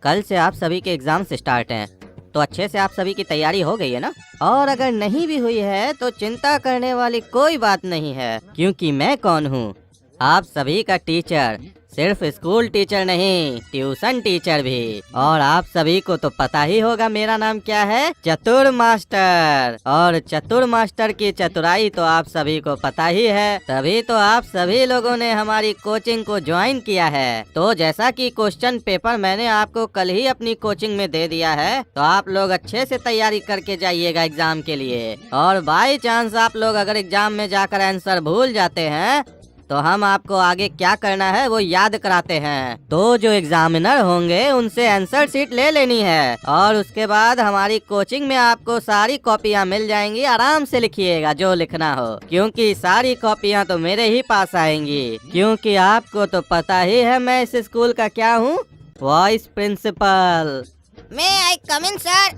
कल से आप सभी के एग्जाम स्टार्ट हैं, तो अच्छे से आप सभी की तैयारी हो गई है ना? और अगर नहीं भी हुई है तो चिंता करने वाली कोई बात नहीं है, क्योंकि मैं कौन हूँ? आप सभी का टीचर। सिर्फ स्कूल टीचर नहीं, ट्यूशन टीचर भी। और आप सभी को तो पता ही होगा मेरा नाम क्या है, चतुर मास्टर। और चतुर मास्टर की चतुराई तो आप सभी को पता ही है, तभी तो आप सभी लोगों ने हमारी कोचिंग को ज्वाइन किया है। तो जैसा कि क्वेश्चन पेपर मैंने आपको कल ही अपनी कोचिंग में दे दिया है, तो आप लोग अच्छे से तैयारी करके जाइएगा एग्जाम के लिए। और बाई चांस आप लोग अगर एग्जाम में जाकर आंसर भूल जाते हैं तो हम आपको आगे क्या करना है वो याद कराते हैं। तो जो एग्जामिनर होंगे उनसे आंसर शीट ले लेनी है, और उसके बाद हमारी कोचिंग में आपको सारी कॉपियां मिल जाएंगी। आराम से लिखिएगा जो लिखना हो, क्योंकि सारी कॉपियां तो मेरे ही पास आएंगी। क्योंकि आपको तो पता ही है मैं इस स्कूल का क्या हूँ, वाइस प्रिंसिपल। मैं आई कम इन सर।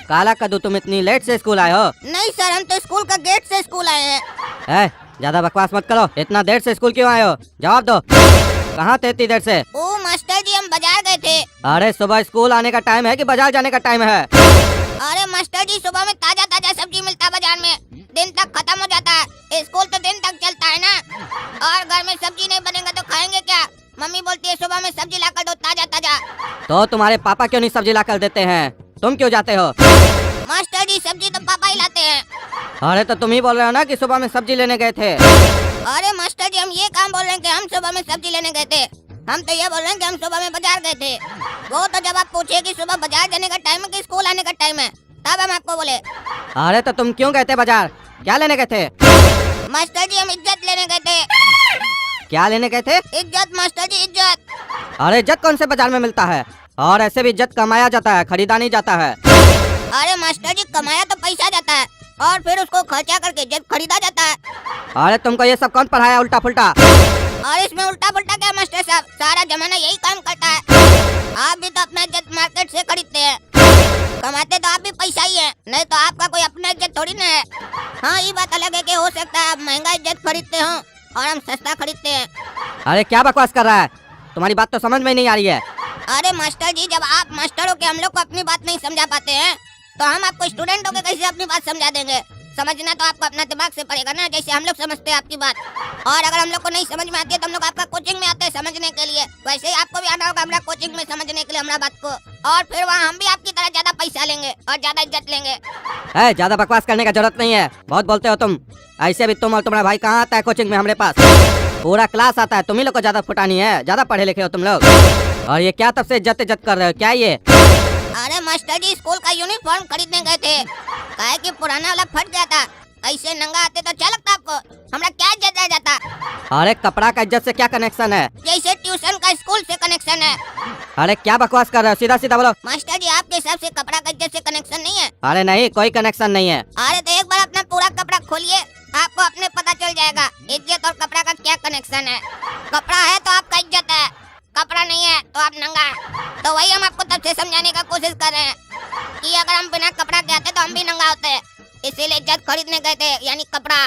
काला कद्दू, तुम इतनी लेट से स्कूल आए हो? नहीं सर, हम तो स्कूल का गेट से स्कूल आए हैं। ज्यादा बकवास मत करो। इतना देर से स्कूल क्यों आए हो? जवाब दो। कहाँ थे इतनी देर से? ओ मास्टर जी, हम बाजार गए थे। अरे सुबह स्कूल आने का टाइम है कि बाजार जाने का टाइम है? अरे मास्टर जी, सुबह में ताजा ताजा सब्जी मिलता है बाजार में, दिन तक खत्म हो जाता है। स्कूल तो दिन तक चलता है ना, और घर में सब्जी नहीं बनेगा तो खाएंगे क्या? मम्मी बोलती है सुबह में सब्जी लाकर दो ताजा ताजा। तो तुम्हारे पापा क्यों नहीं सब्जी लाकर देते हैं? तुम क्यों जाते हो? मास्टर जी, सब्जी तो पापा ही लाते हैं। अरे तो तुम ही बोल रहे हो ना कि सुबह में सब्जी लेने गए थे। अरे मास्टर जी, हम ये काम बोल रहे हैं कि हम सुबह में सब्जी लेने गए थे। हम तो ये बोल रहे हैं कि हम सुबह में बाजार गए थे। वो तो जब आप पूछे कि सुबह बाजार जाने का टाइम है कि स्कूल आने का टाइम है, तब हम आपको बोले। अरे तो तुम क्यों गए थे बाजार? क्या लेने गए थे? मास्टर जी, हम इज्जत लेने गए थे। क्या लेने गए थे? इज्जत मास्टर जी, इज्जत। अरे इज्जत कौन से बाजार में मिलता है? और ऐसे भी इज्जत कमाया जाता है, खरीदा नहीं जाता है। अरे मास्टर जी, कमाया तो पैसा जाता है और फिर उसको खर्चा करके इज्जत खरीदा जाता है। अरे तुमको ये सब कौन पढ़ाया उल्टा पुल्टा? और इसमें उल्टा पुल्टा क्या मास्टर साहब, सारा जमाना यही काम करता है। आप भी तो अपना इज्जत मार्केट से खरीदते हैं। कमाते तो आप भी पैसा ही है, नहीं तो आपका कोई अपना इज्जत थोड़ी ना है। हाँ, ये बात अलग है कि हो सकता है आप महंगा इज्जत खरीदते हो और हम सस्ता खरीदते हैं। अरे क्या बकवास कर रहा है? तुम्हारी बात तो समझ में नहीं आ रही है। अरे मास्टर जी, जब आप मास्टर हो के हम लोग को अपनी बात नहीं समझा पाते हैं, तो हम आपको स्टूडेंट हो के कैसे अपनी बात समझा देंगे? समझना तो आपको अपना दिमाग से पड़ेगा ना, जैसे हम लोग समझते हैं आपकी बात। और अगर हम लोग को नहीं समझ में आती है तो हम लोग आपका कोचिंग में आते हैं समझने के लिए। वैसे ही आपको भी आना होगा हमारा कोचिंग में समझने के लिए हमारा बात को, और फिर वहाँ हम भी आपकी तरह ज्यादा पैसा लेंगे और ज्यादा इज्जत लेंगे। ज्यादा बकवास करने का जरूरत नहीं है, बहुत बोलते हो तुम। ऐसे भी तुम और तुम्हारा भाई कहाँ आता है कोचिंग में? हमारे पास पूरा क्लास आता है। तुम ही लोग को ज्यादा फुटानी है, ज्यादा पढ़े लिखे हो तुम लोग। और ये क्या तब से इज्जत इज्जत कर रहे हो? क्या ये? अरे मास्टर जी, स्कूल का यूनिफॉर्म खरीदने गए थे, काहे कि पुराना वाला फट गया था। ऐसे नंगा आते तो अच्छा लगता आपको? हमरा क्या इज्जत रह जाता? अरे कपड़ा का इज्जत से क्या कनेक्शन है? जैसे ट्यूशन का स्कूल से कनेक्शन है। अरे क्या बकवास कर रहे हो? सीधा सीधा बोलो। मास्टर जी, आपके हिसाब से कपड़ा का इज्जत से कनेक्शन नहीं है? अरे नहीं, कोई कनेक्शन नहीं है। अरे तो एक बार अपना पूरा कपड़ा खोलिए, आपको अपने पता चल जाएगा इज्जत और कपड़ा का क्या कनेक्शन है। कपड़ा है तो आपका इज्जत है, कपड़ा नहीं है तो आप नंगा है। तो वही हम आपको तब से समझाने का कोशिश कर रहे हैं कि अगर हम बिना कपड़ा के आते तो हम भी नंगा होते, इसीलिए इज्जत खरीदने गए थे, यानी कपड़ा।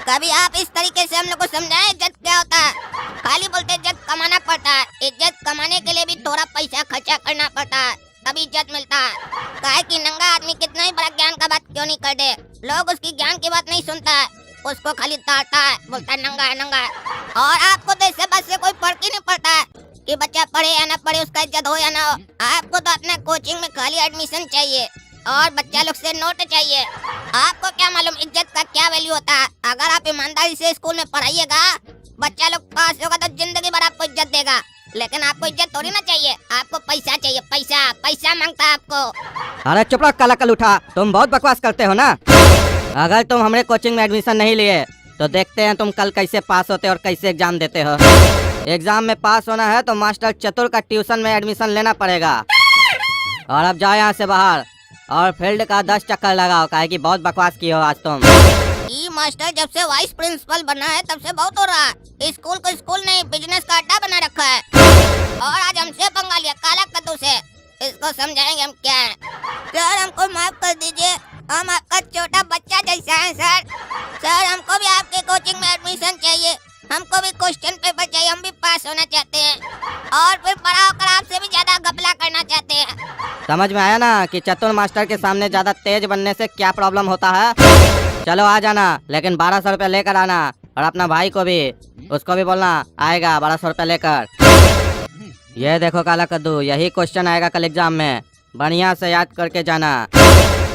कभी आप इस तरीके से हम लोग को समझाएं इज्जत क्या होता है। खाली बोलते इज्जत कमाना पड़ता है, इज्जत कमाने के लिए भी थोड़ा पैसा खर्चा करना पड़ता है, तभी इज्जत मिलता है। काहे कि नंगा आदमी कितना ही बड़ा ज्ञान का बात क्यों नहीं कर दे, लोग उसकी ज्ञान की बात नहीं सुनता है, उसको खाली ताड़ता है, बोलता है नंगा है नंगा है। और आपको तो इससे बात से कोई फर्क ही नहीं पड़ता है कि बच्चा पढ़े या ना पढ़े, उसका इज्जत हो या ना हो। आपको तो अपना कोचिंग में खाली एडमिशन चाहिए और बच्चा लोग से नोट चाहिए। आपको क्या मालूम इज्जत का क्या वैल्यू होता है? अगर आप ईमानदारी से स्कूल में पढ़ाइएगा, बच्चा लोग पास होगा तो जिंदगी भर आपको इज्जत देगा। लेकिन आपको इज्जत थोड़ी ना चाहिए, आपको पैसा चाहिए, पैसा पैसा मांगता है आपको। अरे चुप रहो काला कल उठा, तुम बहुत बकवास करते हो ना। अगर तुम हमारे कोचिंग में एडमिशन नहीं लिए तो देखते हैं तुम कल कैसे पास होते और कैसे एग्जाम देते हो। एग्जाम में पास होना है तो मास्टर चतुर का ट्यूशन में एडमिशन लेना पड़ेगा। और अब जाओ यहाँ से बाहर और फील्ड का 10 चक्कर लगाओ, काहे कि बहुत बकवास की हो आज तुम। ये मास्टर जब से वाइस प्रिंसिपल बना है तब से बहुत हो रहा है। स्कूल को स्कूल नहीं, बिजनेस का अड्डा बना रखा है। और आज हमसे पंगा लिया काला कद्दू से। इसको समझाएंगे हम क्या है। सर हमको माफ कर दीजिए, हम आपका छोटा बच्चा जैसा है सर। सर हमको भी आपके कोचिंग में एडमिशन चाहिए, हमको भी क्वेश्चन पेपर चाहिए, हम भी पास होना चाहते हैं और फिर बड़ा होकर आपसे भी ज्यादा घपला समझ में आया ना कि चतुर मास्टर के सामने ज्यादा तेज बनने से क्या प्रॉब्लम होता है। चलो आ जाना, लेकिन 1200 रुपया लेकर आना, और अपना भाई को भी, उसको भी बोलना आएगा 1200 रुपया लेकर। ये देखो काला कद्दू, यही क्वेश्चन आएगा कल एग्जाम में, बढ़िया से याद करके जाना।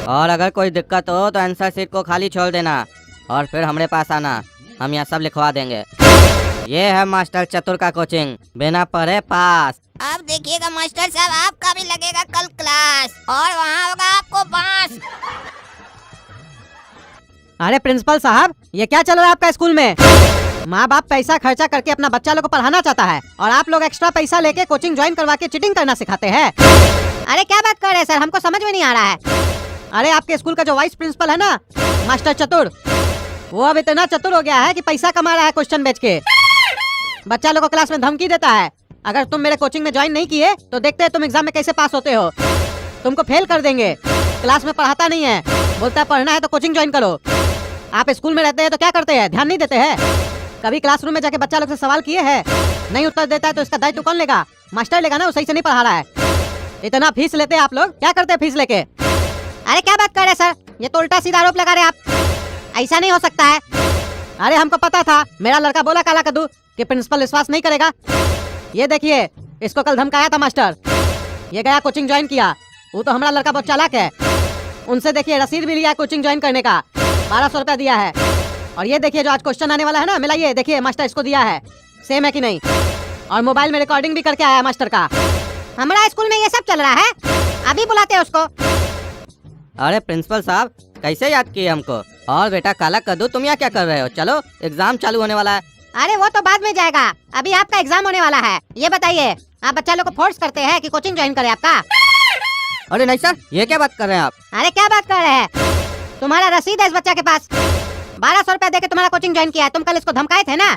और अगर कोई दिक्कत हो तो आंसर शीट को खाली छोड़ देना और फिर हमारे पास आना, हम यहाँ सब लिखवा देंगे। ये है मास्टर चतुर का कोचिंग, बिना पढ़े पास। अब देखिएगा मास्टर साहब, आपका भी लगेगा कल क्लास और वहाँ होगा आपको बांस। अरे प्रिंसिपल साहब, ये क्या चल रहा है आपका स्कूल में? माँ बाप पैसा खर्चा करके अपना बच्चा लोग को पढ़ाना चाहता है और आप लोग एक्स्ट्रा पैसा लेके कोचिंग ज्वाइन करवा के चीटिंग करना सिखाते हैं। अरे क्या बात कर रहे हैं सर, हमको समझ में नहीं आ रहा है। अरे आपके स्कूल का जो वाइस प्रिंसिपल है ना, मास्टर चतुर, वो अब इतना चतुर हो गया है कि पैसा कमा रहा है क्वेश्चन बेच के। बच्चा लोग को क्लास में धमकी देता है, अगर तुम मेरे कोचिंग में ज्वाइन नहीं किए तो देखते हैं तुम एग्जाम में कैसे पास होते हो, तुमको फेल कर देंगे। क्लास में पढ़ाता नहीं है, बोलता है पढ़ना है तो कोचिंग ज्वाइन करो। आप स्कूल में रहते हैं तो क्या करते हैं, ध्यान नहीं देते हैं? कभी क्लासरूम में जाके बच्चा लोग से सवाल किए हैं? नहीं उत्तर देता है तो इसका दायित्व कौन लेगा? मास्टर लेगा ना, वो सही से नहीं पढ़ा रहा है। इतना फीस लेते हैं आप लोग, क्या करते हैं फीस लेके? अरे क्या बात कर रहे हैं सर, ये तो उल्टा सीधा आरोप लगा रहे हैं आप, ऐसा नहीं हो सकता है। अरे हमको पता था, मेरा लड़का बोला काला कद्दू कि प्रिंसिपल विश्वास नहीं करेगा। ये देखिए, इसको कल धमकाया था मास्टर, ये गया कोचिंग ज्वाइन किया। वो तो हमारा लड़का बहुत चालाक है, उनसे देखिए रसीद भी लिया कोचिंग ज्वाइन करने का, 1200 रुपया दिया है। और ये देखिए जो आज क्वेश्चन आने वाला है ना, मिलाइए देखिए मास्टर इसको दिया है, सेम है कि नहीं। और मोबाइल में रिकॉर्डिंग भी करके आया है मास्टर का। हमारा स्कूल में ये सब चल रहा है, अभी बुलाते हैं उसको। अरे प्रिंसिपल साहब, कैसे याद किए हमको? और बेटा काला कद्दू, तुम यहाँ क्या कर रहे हो? चलो एग्जाम चालू होने वाला है। अरे वो तो बाद में जाएगा, अभी आपका एग्जाम होने वाला है। ये बताइए, आप बच्चा लोग को फोर्स करते हैं कि कोचिंग ज्वाइन करे आपका? अरे नहीं सर, ये क्या बात कर रहे हैं आप? अरे क्या बात कर रहे हैं, तुम्हारा रसीद है इस बच्चा के पास, 1200 रुपया देके तुम्हारा कोचिंग ज्वाइन किया है। तुम कल इसको धमकाए थे ना,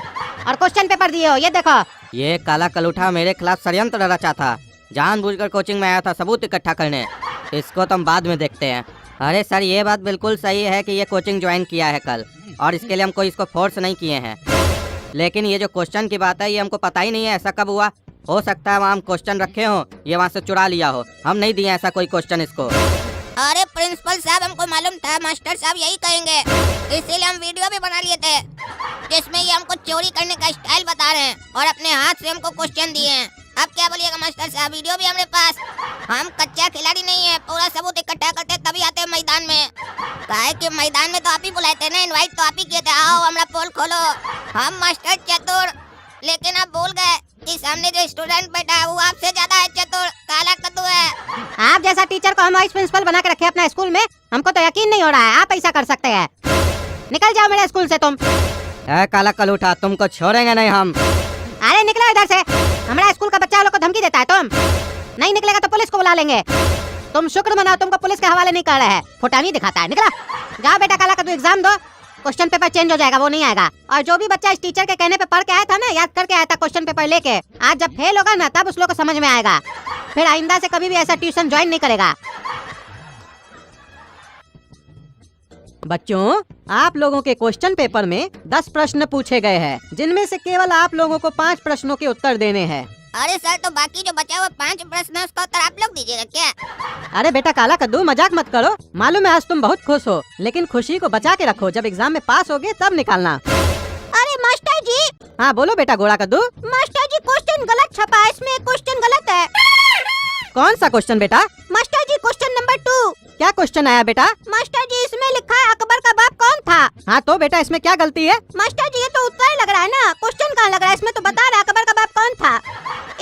और क्वेश्चन पेपर दिए हो, ये देखो। ये काला कलूठा मेरे खिलाफ षड्यंत्र रचा था, जानबूझकर कोचिंग में आया था सबूत इकट्ठा करने। इसको तो हम बाद में देखते हैं। अरे सर, ये बात बिल्कुल सही है कि ये कोचिंग ज्वाइन किया है कल, और इसके लिए हम कोई इसको फोर्स नहीं किए हैं। लेकिन ये जो क्वेश्चन की बात है, ये हमको पता ही नहीं है ऐसा कब हुआ। हो सकता है वहाँ हम क्वेश्चन रखे हो, ये वहाँ से चुरा लिया हो, हम नहीं दिए ऐसा कोई क्वेश्चन इसको। अरे प्रिंसिपल साहब, हमको मालूम था मास्टर साहब यही कहेंगे, इसीलिए हम वीडियो भी बना लिए थे जिसमें ये हमको चोरी करने का स्टाइल बता रहे हैं और अपने हाथ से हमको क्वेश्चन दिए हैं। अब क्या बोलिएगा मास्टर साहब, वीडियो भी हमारे पास। हम कच्चा खिलाड़ी नहीं है, पूरा सबूत इकट्ठा करते तभी आते हैं मैदान में। काहे कि मैदान में तो आप ही बुलाए थे ना, इनवाइट तो आप ही किए थे, आओ हमारा पोल खोलो। हम मास्टर चतुर, लेकिन आप भूल गए कि सामने जो स्टूडेंट बैठा है वो आपसे ज्यादा है चतुर, काला कद्दू है। आप जैसा टीचर को हम वाइस प्रिंसिपल बना के रखे अपना स्कूल में, हमको तो यकीन नहीं हो रहा है आप ऐसा कर सकते हैं। निकल जाओ मेरे स्कूल से तुम। काला कलूठा, तुमको छोड़ेंगे नहीं हम। अरे निकलो इधर से, हमारा स्कूल का बच्चा लोग को धमकी देता है तुम। नहीं निकलेगा तो पुलिस को बुला लेंगे। तुम शुक्र मनाओ तुमको पुलिस के हवाले नहीं कर रहे हैं, फुटानी दिखाता है। निकला जाओ बेटा, काला कद्दू एग्जाम दो, क्वेश्चन पेपर चेंज हो जाएगा, वो नहीं आएगा। और जो भी बच्चा इस टीचर के कहने पे पढ़ के आया था ना, याद करके आया था क्वेश्चन पेपर लेके, आज जब फेल होगा ना तब उस लोग को समझ में आएगा, फिर आइंदा से कभी भी ऐसा ट्यूशन ज्वाइन नहीं करेगा। बच्चों, आप लोगों के क्वेश्चन पेपर में 10 प्रश्न पूछे गए हैं, जिनमें से केवल आप लोगों को 5 प्रश्नों के उत्तर देने हैं। अरे सर, तो बाकी जो बचा हुआ 5 प्रश्न है उसका उत्तर आप लोग दीजिएगा क्या? अरे बेटा काला कद्दू, मजाक मत करो। मालूम है आज तुम बहुत खुश हो, लेकिन खुशी को बचा के रखो, जब एग्जाम में पास होगे तब निकालना। अरे मास्टर जी। हाँ बोलो बेटा गोड़ा कद्दू। मास्टर जी, क्वेश्चन गलत छपा है, इसमें क्वेश्चन गलत है। कौन सा क्वेश्चन बेटा? मास्टर जी, क्वेश्चन नंबर 2। क्या क्वेश्चन आया बेटा? मास्टर जी, इसमें लिखा है अकबर का बाप कौन था? हाँ तो बेटा इसमें क्या गलती है? मास्टर जी, ये तो उत्तर लग रहा है ना, क्वेश्चन कहाँ लग रहा है? इसमें तो बता रहा है अकबर का बाप कौन था।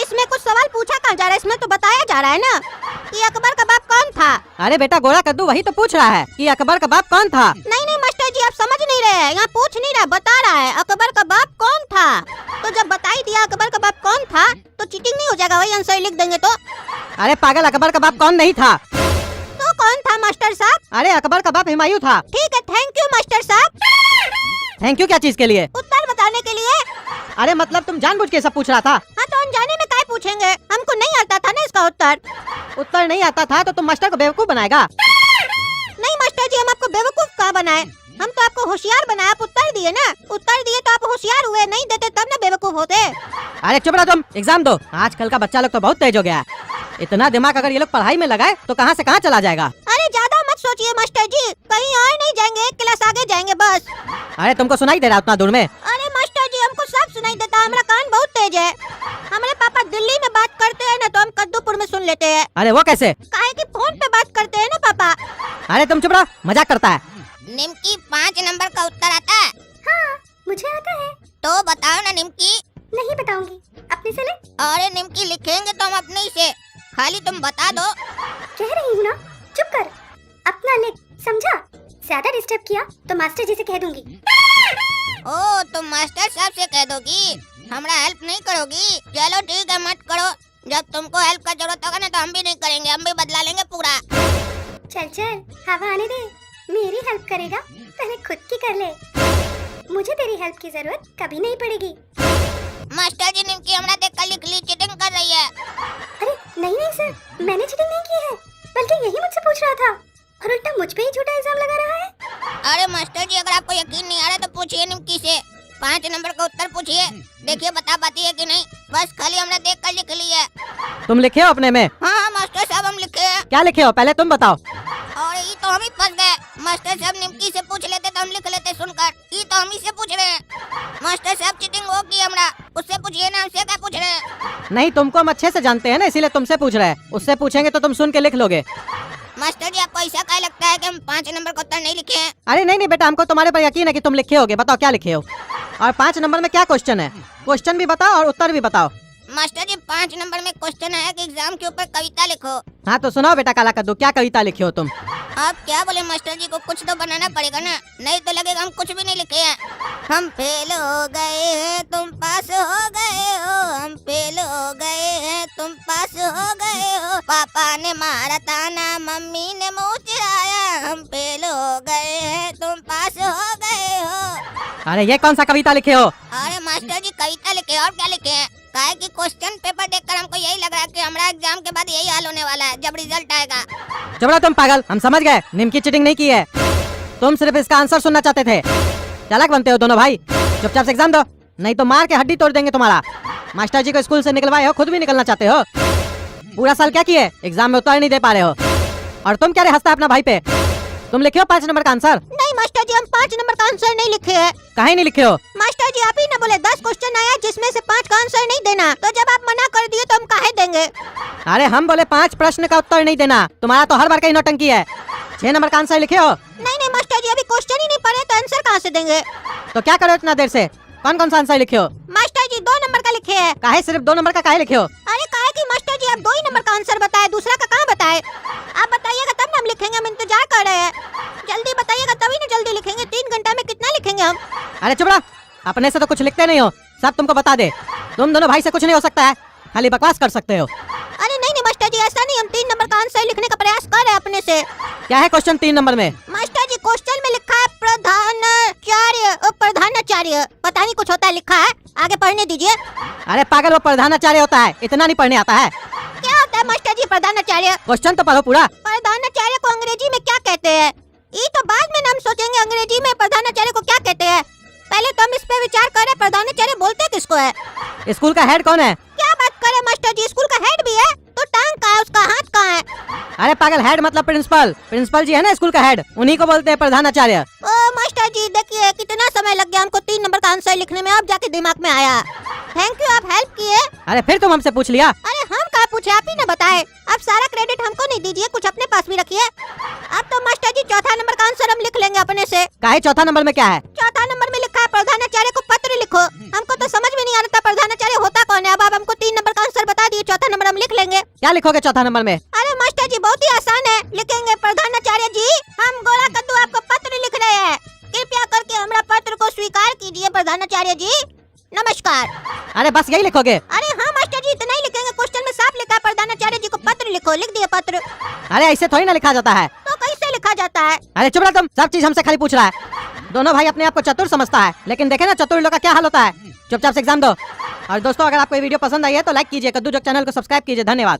इसमें कुछ सवाल पूछा कहाँ जा रहा है, इसमें तो बताया जा रहा है ना कि अकबर का बाप कौन था। अरे बेटा गोड़ा कद्दू वही तो पूछ रहा है कि अकबर का बाप कौन था। नहीं नहीं मास्टर जी, आप समझ नहीं रहे हैं, यहाँ पूछ नहीं रहा, बता रहा है अकबर का बाप कौन था। तो जब बता ही दिया अकबर का बाप कौन था तो चीटिंग नहीं हो जाएगा? वही आंसर लिख देंगे तो। अरे पागल, अकबर का बाप कौन नहीं था। तो कौन था मास्टर साहब? अरे अकबर का बाप हुमायूं था। ठीक है, थैंक यू मास्टर साहब। थैंक यू क्या चीज के लिए? उत्तर बताने के लिए। अरे मतलब तुम जानबूझ के सब पूछ रहा था? हाँ तो अनजाने में काय पूछेंगे, हमको नहीं आता था ना इसका उत्तर। उत्तर नहीं आता था तो तुम मास्टर को बेवकूफ बनाएगा। नहीं मास्टर जी, हम आपको बेवकूफ कहाँ बनाए, हम तो आपको होशियार बनाया, आप उत्तर दिए ना, उत्तर दिए तो आप होशियार हुए, नहीं देते तब ना बेवकूफ होते। अरे चुप रहो तुम, एग्जाम दो। आजकल का बच्चा लोग तो बहुत तेज हो गया है। इतना दिमाग अगर ये लोग पढ़ाई में लगाए तो कहाँ से कहाँ चला जाएगा। अरे ज्यादा मत सोचिए मास्टर जी, कहीं और नहीं जाएंगे, एक क्लास आगे जाएंगे बस। अरे तुमको सुनाई दे रहा उतना दूर में? अरे मास्टर जी हमको सब सुनाई देता है, हमारा कान बहुत तेज है। हमारे पापा दिल्ली में बात करते हैं ना तो हम कद्दूपुर में सुन लेते हैं। अरे वो कैसे? काहे कि फोन पे बात करते हैं ना पापा। अरे तुम चुप रहो, मजाक करता है। निमकी 5 नंबर का उत्तर आता है? हाँ मुझे आता है। तो बताओ ना निमकी। नहीं बताऊंगी, अपने से ले। अरे निमकी लिखेंगे तो हम अपने ही से, खाली तुम बता दो। कह रही हूँ ना, चुप कर, अपना लिख, समझा? ज्यादा डिस्टर्ब किया तो मास्टर जी से कह दूंगी। ओ तुम मास्टर साहब से कह दोगी, हमरा हेल्प नहीं करोगी? चलो ठीक है मत करो, जब तुमको हेल्प का जरूरत होगा ना तो हम भी नहीं करेंगे, हम भी बदला लेंगे पूरा। चल चल हवा आने दे, मेरी हेल्प करेगा पहले खुद की कर ले, मुझे तेरी हेल्प की जरूरत कभी नहीं पड़ेगी। मास्टर जी निमकी हमरा देख कर लिख ली, चीटिंग कर रही है। अरे नहीं नहीं सर, मैंने चीटिंग नहीं की है, बल्कि यही मुझसे पूछ रहा था और उल्टा मुझ पे ही झूठा इल्जाम लगा रहा है। अरे मास्टर जी अगर आपको यकीन नहीं आ रहा तो पूछिए निमकी से, 5 नंबर का उत्तर पूछिए, देखिए बता पाती है कि नहीं। बस खाली हमरा देख कर लिख ली है। तुम लिखे हो अपने में? हाँ मास्टर साहब हम लिखे हैं। क्या लिखे हो पहले तुम बताओ। और ये तो हम ही फंस गए, मास्टर साहब निमकी से पूछ लेते तो हम लिख लेते सुनकर, ये तो हम ही से पूछ रहे हैं। मास्टर साहब चीटिंग हो की हमरा, उससे पूछिए ना, हमसे क्या पूछ रहे हैं? नहीं, तुमको हम अच्छे से जानते हैं ना, इसीलिए तुमसे पूछ रहे हैं। उससे पूछेंगे तो तुम सुन के लिख लोगे। मास्टर जी आपको ऐसा क्या लगता है कि हम 5 नंबर का उत्तर नहीं लिखे हैं? अरे नहीं नहीं बेटा, हमको तुम्हारे पर यकीन है कि तुम लिखे होगे। बताओ क्या लिखे हो, और 5 नंबर में क्या क्वेश्चन है? क्वेश्चन भी बताओ और उत्तर भी बताओ। मास्टर जी 5 नंबर में क्वेश्चन है कि एग्जाम के ऊपर कविता लिखो। हाँ तो सुनाओ बेटा काला कद्दू, क्या कविता लिखे हो तुम? आप क्या बोले मास्टर जी को, कुछ तो बनाना पड़ेगा ना, नहीं तो लगेगा हम कुछ भी नहीं लिखे हैं। हम फेल हो गए हैं तुम पास हो गए हो, हम फेल हो गए हैं तुम पास हो गए हो, पापा ने मारा ताना मम्मी ने मुँह चिढ़ाया, हम फेल हो गए हैं तुम पास हो गए हो। अरे ये कौन सा कविता लिखे हो? अरे मास्टर जी कविता लिखे और क्या लिखे हैं? काहे कि क्वेश्चन पेपर देखकर हमको यही लग रहा है कि हमारा एग्जाम के बाद यही हाल होने वाला है जब रिजल्ट आएगा। चुप रहो तुम पागल, हम समझ गए, निमकी चीटिंग नहीं की है। तुम सिर्फ इसका आंसर सुनना चाहते थे। चालाक बनते हो दोनों भाई, चुपचाप से एग्जाम दो, नहीं तो मार के हड्डी तोड़ देंगे तुम्हारा। मास्टर जी को स्कूल से निकलवाए हो, खुद भी निकलना चाहते हो। पूरा साल क्या किए, एग्जाम में उत्तर नहीं दे पा रहे हो। और तुम क्या रे हंसता है अपना भाई पे? तुम लिखे हो 5 नंबर का आंसर? नहीं मास्टर जी हम 5 नंबर का आंसर नहीं लिखे है। काहे नहीं लिखे हो? मास्टर जी आप ही ना बोले 10 क्वेश्चन आया जिसमें से 5 का आंसर नहीं देना, तो जब आप मना कर दिए तो हम काहे देंगे? अरे हम बोले 5 प्रश्न का उत्तर नहीं देना, तुम्हारा तो हर बार का ही नौटंकी है। 6 नंबर का आंसर लिखे हो? नहीं नहीं मास्टर जी अभी क्वेश्चन ही नहीं पढ़े तो आंसर कहाँ से देंगे? तो क्या करो इतना देर से? कौन कौन सा आंसर लिखे हो? मास्टर जी 2 नंबर का लिखे है। काहे सिर्फ 2 नंबर का काहे लिखे हो? अरे काहे कि मास्टर जी आप 2 ही नंबर का आंसर बताए, दूसरा का कहाँ बताए? आप बताइएगा तब ना हम लिखेंगे, हम इंतजार कर रहे हैं। जल्दी बताइएगा तभी ना जल्दी लिखेंगे, 3 घंटा में कितना लिखेंगे हम? अरे चुप रहो, अपने से तो कुछ लिखते नहीं हो, सब तुमको बता दे। तुम दोनों भाई से कुछ नहीं हो सकता है, खाली बकवास कर सकते हो। अरे नहीं नहीं मास्टर जी ऐसा नहीं, हम 3 नंबर का आंसर लिखने का प्रयास कर रहे हैं अपने से। क्या है क्वेश्चन 3 नंबर में? मास्टर जी क्वेश्चन में लिखा है प्रधानाचार्य, पता नहीं कुछ होता है लिखा है, आगे पढ़ने दीजिए। अरे पागल, वो प्रधानाचार्य होता है, इतना नहीं पढ़ने आता है। क्या होता है मास्टर जी प्रधानाचार्य? क्वेश्चन तो पढ़ो पूरा। प्रधानाचार्य को अंग्रेजी में क्या कहते हैं? ये तो बाद में हम सोचेंगे अंग्रेजी में प्रधानाचार्य को क्या कहते हैं, पहले तो हम इस पे विचार करें प्रधानाचार्य बोलते किसको है? स्कूल का हेड कौन है? क्या बात करे मास्टर जी, स्कूल का हेड भी है तो टांग कहाँ है, उसका हाथ कहाँ है? अरे पागल, हेड मतलब प्रिंसिपल, प्रिंसिपल जी है ना स्कूल का हेड, उन्हीं को बोलते हैं प्रधानाचार्य। ओ मास्टर जी देखिए कितना समय लग गया हमको 3 नंबर का आंसर लिखने में, अब जाके दिमाग में आया। थैंक यू, आप हेल्प किए। अरे फिर तुम हमसे पूछ लिया। अरे हम कहाँ पूछे, आप ही ने बताए। अब सारा क्रेडिट हमको नहीं दीजिए, कुछ अपने पास भी रखिए। अब तो मास्टर जी 4था नंबर का आंसर हम लिख लेंगे अपने से। काहे 4था नंबर में क्या है? 4था नंबर में लिखा है प्रधानाचार्य को पत्र लिखो। हमको तो समझ में नहीं आ रहा था प्रधानाचार्य होता कौन है, अब आप हमको 3 नंबर का आंसर बता दिए, 4था नंबर हम लिख लेंगे। क्या लिखोगे 4था नंबर में? अरे मास्टर जी बहुत ही आसान है, लिखेंगे प्रधानाचार्य जी हम गोला कद्दू आपको पत्र लिख रहे हैं, कृपया करके हमारा पत्र को स्वीकार कीजिए प्रधानाचार्य जी, नमस्कार। अरे बस यही लिखोगे? अरे हाँ मास्टर जी इतना ही लिखेंगे, क्वेश्चन में साफ लिखा है प्रधानाचार्य जी को पत्र लिखो, लिख दिया पत्र। अरे ऐसे थोड़ी ना लिखा जाता है। तो कैसे लिखा जाता है? अरे चुप रहो तुम, सब चीज हमसे खाली पूछ रहा है। दोनों भाई अपने आप को चतुर समझता है, लेकिन देखे ना चतुर लोग का क्या हाल होता है। चुपचाप से एग्जाम दो। और दोस्तों अगर आपको ये वीडियो पसंद आई है तो लाइक कीजिए, कद्दू जोक चैनल को सब्सक्राइब कीजिए। धन्यवाद।